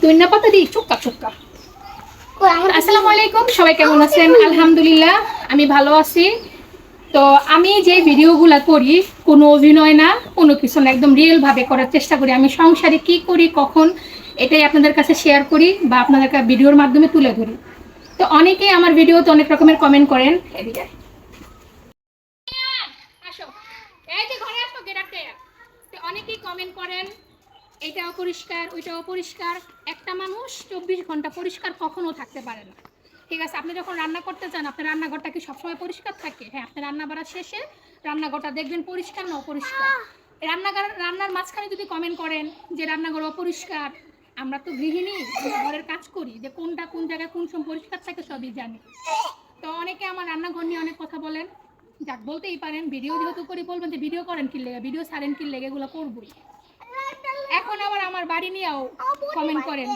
ধনিয়া পাতা দিই চুক্কা চুক্কা। আসসালামু আলাইকুম, সবাই কেমন আছেন? আলহামদুলিল্লাহ আমি ভালো আছি। তো আমি যে ভিডিওগুলো করি কোনো অভিনয় না, কোনো কিছু না, একদম রিয়েলভাবে করার চেষ্টা করি। আমি সংসারে কি করি কখন এটাই আপনাদের কাছে শেয়ার করি বা আপনাদের ভিডিওর মাধ্যমে তুলে ধরি। তো অনেকেই আমার ভিডিওতে অনেক রকমের কমেন্ট করেন। এদিকে আসো, এই যে ঘরে আসো, গেরাতে অনেকেই কমেন্ট করেন এটা অপরিষ্কার ওইটা অপরিষ্কার। একটা মানুষ 24 ঘন্টা পরিষ্কার কখনো থাকতে পারে না, ঠিক আছে? আপনি যখন রান্না করতে চান আপনার রান্নাঘরটা কি সবসময় পরিষ্কার থাকে? হ্যাঁ, আপনি রান্না বাড়ার শেষে রান্নাঘরটা দেখবেন পরিষ্কার না অপরিষ্কার। রান্নার মাঝখানে যদি কমেন্ট করেন যে রান্নাঘর অপরিষ্কার, আমরা তো গৃহিণী, ঘরের কাজ করি, যে কোনটা কোন জায়গায় কোন সময় পরিষ্কার থাকে সবই জানি। তো অনেকে আমার রান্নাঘর নিয়ে অনেক কথা বলেন, যাক বলতেই পারেন, ভিডিও যেহেতু করি বলবেন যে ভিডিও করেন কি লেগে, ভিডিও ছাড়েন কি লেগে, এগুলো করবই। এখন আবার আমার বাড়ি নিয়েও কমেন্ট করেন